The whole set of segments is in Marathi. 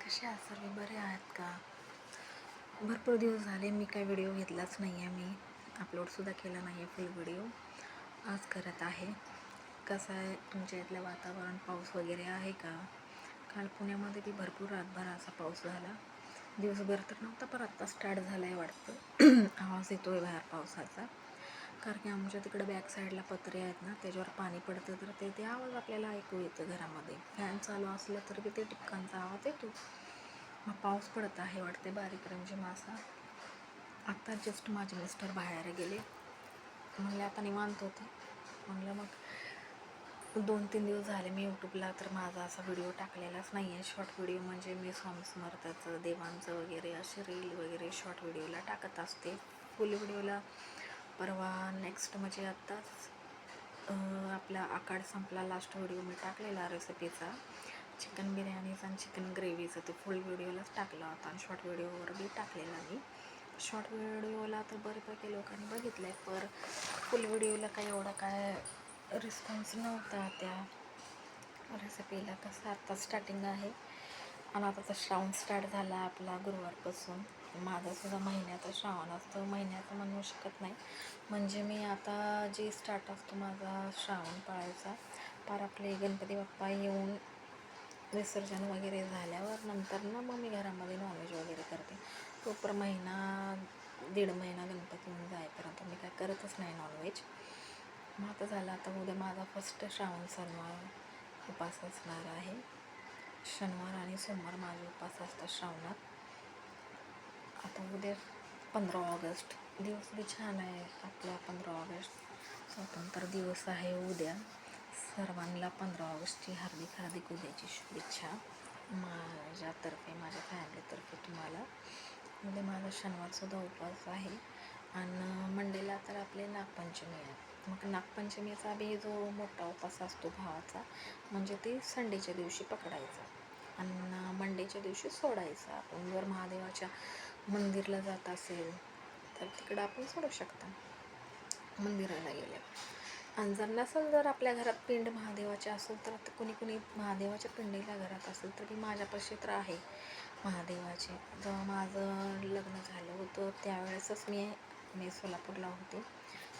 कसे आहात सर्व? बरे आहेत का? भरपूर दिवस झाले मी काही व्हिडिओ घेतलाच नाही आहे. मी अपलोडसुद्धा केला नाही आहे फुल व्हिडिओ. आज करत आहे. कसं आहे तुमच्या इथलं वातावरण? पाऊस वगैरे आहे का? काल पुण्यामध्ये बी भरपूर रातभर असा पाऊस झाला. दिवसभर तर नव्हता, पण आत्ता स्टार्ट झाला आहे वाटतं. आवाज येतो आहे बाहेर पावसाचा. कारण की आमच्या तिकडे बॅक साईडला पत्रे आहेत ना, त्याच्यावर पाणी पडतं तर ते आवाज आपल्याला ऐकू येतं घरामध्ये. फॅन चालू असलं तर बी ते टिपकांचा आवाज येतो. मग पाऊस पडत आहे वाटते, बारीक रिमझिम असा. आत्ता जस्ट माझे मिस्टर बाहेर गेले. म्हणले आता निवांत होते. म्हणलं मग 2-3 दिवस झाले मी यूट्यूबला तर माझा असा व्हिडिओ टाकलेलाच नाही आहे. शॉर्ट व्हिडिओ म्हणजे मी स्वामी समर्थाचं, देवांचं वगैरे असे रील वगैरे शॉर्ट व्हिडिओला टाकत असते. फुल व्हिडिओला परवा नेक्स्ट म्हणजे आत्ताच आपला आखाड संपला लास्ट व्हिडिओ मी टाकलेला रेसिपीचा, चिकन बिर्याणीचा आणि चिकन ग्रेव्हीचा. ते फुल व्हिडिओलाच टाकला होता आणि शॉर्ट व्हिडिओवर बी टाकलेला मी. शॉर्ट व्हिडिओला तर बऱ्यापैकी लोकांनी बघितलं आहे, पर फुल व्हिडिओला काही एवढा काय रिस्पॉन्स नव्हता त्या रेसिपीला. कसं आत्ता स्टार्टिंग आहे आणि आता तर श्रावण स्टार्ट झाला आपला गुरुवारपासून. माझासुद्धा महिन्याचा श्रावण असतो. महिन्याचं म्हणू शकत नाही, म्हणजे मी आता जे स्टार्ट असतो माझा श्रावण पाळायचा पार आपले गणपती बाप्पा येऊन विसर्जन वगैरे झाल्यावर नंतर ना मग मी घरामध्ये नॉनव्हेज वगैरे करते. तो पर महिना 1.5 महिना गणपती येऊन जाईपर्यंत मी काय करतच नाही नॉनव्हेज. मग आता झालं, आता उद्या माझा फर्स्ट श्रावण शनिवार उपास असणार आहे. शनिवार आणि सोमवार माझे उपास असतात श्रावणात. आता उद्या 15 ऑगस्ट दिवस बी छान आहे आपला. 15 ऑगस्ट स्वातंत्र्य दिवस आहे उद्या. सर्वांना 15 ऑगस्टची हार्दिक उद्याची शुभेच्छा माझ्यातर्फे, माझ्या फॅमिलीतर्फे तुम्हाला. उद्या माझा शनिवारसुद्धा उपवास आहे आणि मंडेला तर आपले नागपंचमी आहे. मग नागपंचमीचा बी जो मोठा उपवास असतो भावाचा, म्हणजे ते संडेच्या दिवशी पकडायचा आणि मंडेच्या दिवशी सोडायचा. आपण जर महादेवाच्या मंदिरला जात असेल तर तिकडं आपण सोडू शकता मंदिराला गेल्यावर. आणि जर नसेल, जर आपल्या घरात पिंड महादेवाचे असेल तर कुणी महादेवाच्या पिंडीला घरात असेल तर माझ्यापाशी तर आहे महादेवाचे. जेव्हा माझं लग्न झालं होतं त्यावेळेसच मी सोलापूरला होते.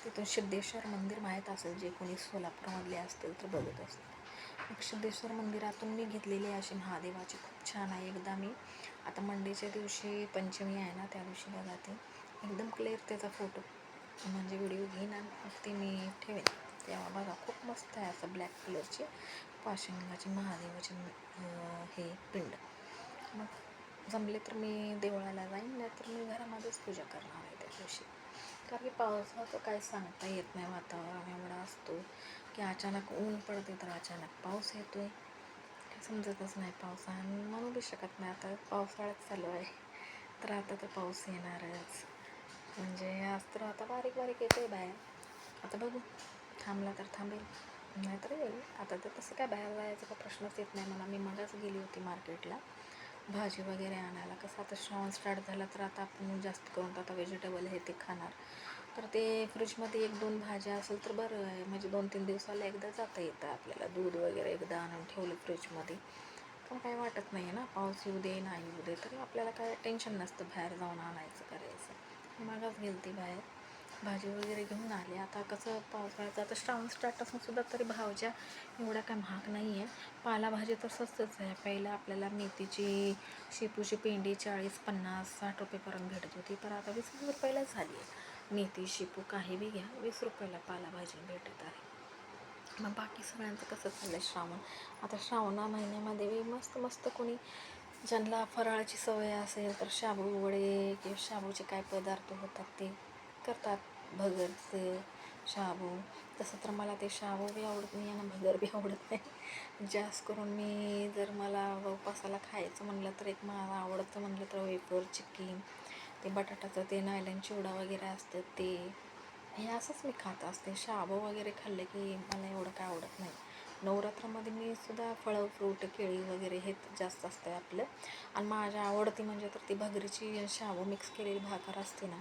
तिथून सिद्धेश्वर मंदिर माहीत असेल, जे कोणी सोलापूरमधले असतील तर बघत असतील. मग सिद्धेश्वर मंदिरातून मी घेतलेली अशी महादेवाची खूप छान आहे. एकदा मी आता मंडेच्या दिवशी पंचमी आहे ना, त्या दिवशी बघा ते एकदम क्लिअर त्याचा फोटो म्हणजे व्हिडिओ घेईन आणि ते मी ठेवेन. तेव्हा बघा खूप मस्त आहे असं ब्लॅक कलरची पाशिंगाची महादेवाची हे पिंड. मग जमले तर मी देवळाला जाईन, नाहीतर मी घरामध्येच पूजा करणार आहे त्या दिवशी. कारण की पावसाचं काय सांगता येत नाही. वातावरण एवढा असतो की अचानक ऊन पडते तर अचानक पाऊस येतो आहे, समजतच नाही. पावसाने म्हणू बी शकत नाही. आता पावसाळ्यात चालू आहे तर आता तर पाऊस येणारच. म्हणजे आज तर आता बारीक बारीक येतो आहे बाहेर. आता बघू, थांबला तर थांबेल, नाहीतर येईल. आता तर तसं काय बाहेर जायचा का प्रश्नच येत नाही मला. मी मगच गेली होती मार्केटला भाजी वगैरे आणायला. कसं आता श्रावण स्टार्ट झाला तर आता आपण जास्त करून आता व्हेजिटेबल हे ते खाणार, तर ते फ्रीजमध्ये 1-2 भाज्या असेल तर बरं आहे. म्हणजे 2-3 दिवसाला एकदा जाता येतं आपल्याला. दूध वगैरे एकदा आणून ठेवलं फ्रीजमध्ये पण काही वाटत नाही ना. पाऊस येऊ दे नाही येऊ दे तरी आपल्याला काय टेन्शन नसतं बाहेर जाऊन आणायचं करायचं. मागच गेली ती बाहेर भाजी वगैरे घेऊन आले. आता कसं पावसाळ्याचं आता श्रावण स्टार्ट असूनसुद्धा तरी भाज्या एवढ्या काय महाग नाही आहे. पालाभाजी तर स्वस्तच आहे. पहिलं आपल्याला मेथीची शेपूची पेंडी 40-50-60 रुपयेपर्यंत भेटत होती, पण आता 20 रुपयाला झाली आहे. मेथी शेपू काही बी घ्या 20 रुपयाला पालाभाजी भेटत आहे. मग बाकी सगळ्यांचं कसं चाललं आहे श्रावण. आता श्रावणा महिन्यामध्ये मस्त मस्त कोणी ज्यांना फराळाची सवय असेल तर शाबू वडे किंवा शाबूचे काय पदार्थ होतात ते करतात. भगरचे शाबू, तसं तर मला ते शाबू बी आवडत नाही आणि भगर बी आवडत नाही. जास्त करून मी जर मला उपासाला खायचं म्हणलं तर एक मला आवडतं म्हणलं तर वेफर चिक्की, ते बटाट्याचं ते नायलॉन चिवडा वगैरे असतं ते, हे असंच मी खात असते. शाबू वगैरे खाल्लं की मला एवढं काय आवडत नाही. नवरात्रामध्ये मी सुद्धा फळं फ्रूट केळी वगैरे हे जास्त असतं आपलं. आणि माझ्या आवडती म्हणजे तर ती भगरीची शाबू मिक्स केलेली भाकर असते ना,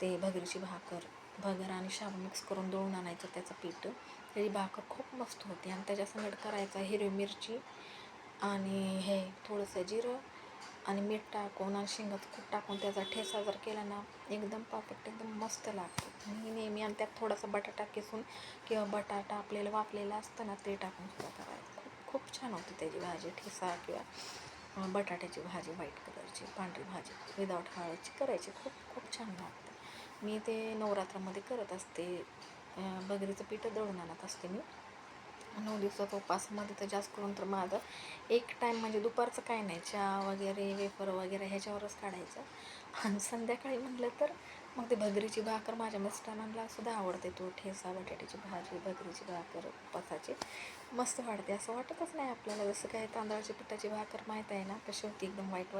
ते भगरीची भाकर, भगर आणि शाबू मिक्स करून दळून आणायचं त्याचं पीठ, त्याची भाकर खूप मस्त होती. आणि त्याच्यासंगत करायचा हिरवी मिरची आणि हे थोडंसं जिरं आणि मीठ टाकून आणि शेंगाचं कूट टाकून त्याचा ठेचा जर केला ना एकदम परफेक्ट, एकदम मस्त लागतो. मी नेहमी आणि त्यात थोडासा बटाटा किसून किंवा बटाटा आपल्याला वाफलेला असतं ना ते टाकून सुद्धा करायचं. खूप खूप छान होती त्याची भाजी. ठेचा किंवा बटाट्याची भाजी व्हाईट कलरची पांढरी भाजी विदाऊट हळदची करायची. खूप खूप छान लागते. मी ते नवरात्रामध्ये करत असते. बगरीचं पीठ दळून आणत असते मी 9 दिवसाचा उपासामध्ये. तर जास्त करून तर माझं एक टाईम म्हणजे दुपारचं काय नाही, चहा वगैरे वेफर वगैरे ह्याच्यावरच काढायचं. आणि संध्याकाळी म्हटलं तर मग ते भगरीची भाकर माझ्या मिस्टरांना सुद्धा आवडते. तो ठेचा बटाट्याची भाजी भगरीची भाकर उपासाची मस्त वाटते. असं वाटतच नाही आपल्याला जसं काय तांदळाच्या पिठाची भाकर माहीत आहे ना कशी होती, एकदम वाईट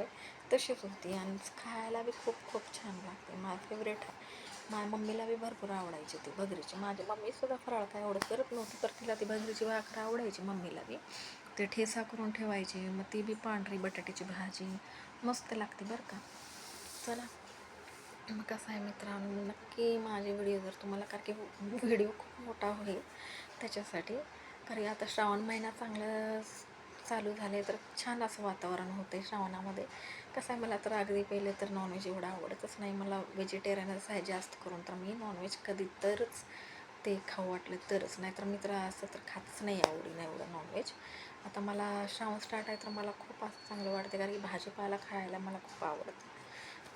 तशीच होती. आणि खायला बी खूप खूप छान लागते. माझं फेवरेट आहे. माझ्या मम्मीला बी भरपूर आवडायची ती भगरीची. माझी मम्मीसुद्धा फराळ काय एवढं करत नव्हती, तर तिला ती भगरीची भाकर आवडायची मम्मीला बी. ते ठेचा करून ठेवायची, मग ती बी पांढरी बटाट्याची भाजी मस्त लागते बरं का. चला मग कसं आहे मित्रांनो, नक्की माझे व्हिडिओ जर तुम्हाला, कारण की व्हिडिओ खूप मोठा होईल त्याच्यासाठी, कारण आता श्रावण महिना चांगलं चालू झाले तर छान असं वातावरण होते श्रावणामध्ये. कसं आहे, मला तर अगदी पहिले तर नॉनव्हेज एवढं आवडतच नाही. मला व्हेजिटेरियनच आहे जास्त करून. तर मी नॉनव्हेज कधी तरच ते खाऊ वाटलं तरच, नाहीतर मी तर असं तर खातच नाही आवडीनं एवढं नॉनव्हेज. आता मला श्रावण स्टार्ट आहे तर मला खूप असं चांगलं वाटते, कारण की भाजीपाला खायला मला खूप आवडतं.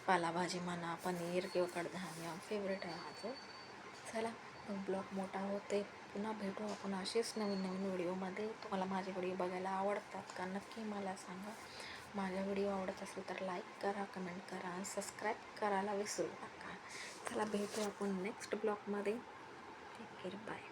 पालाभाजी म्हणा, पनीर किंवा कडधान्य फेवरेट आहे माझं. चला मग ब्लॉग मोठा होते, पुन्हा भेटू आपण असेच नवीन नवीन व्हिडिओमध्ये. तुम्हाला माझे व्हिडिओ बघायला आवडतात का नक्की मला सांगा. माझा व्हिडिओ आवडत असेल तर लाईक करा, कमेंट करा, सबस्क्राईब करायला विसरू नका. चला भेटू आपण नेक्स्ट ब्लॉगमध्ये. Take care, bye.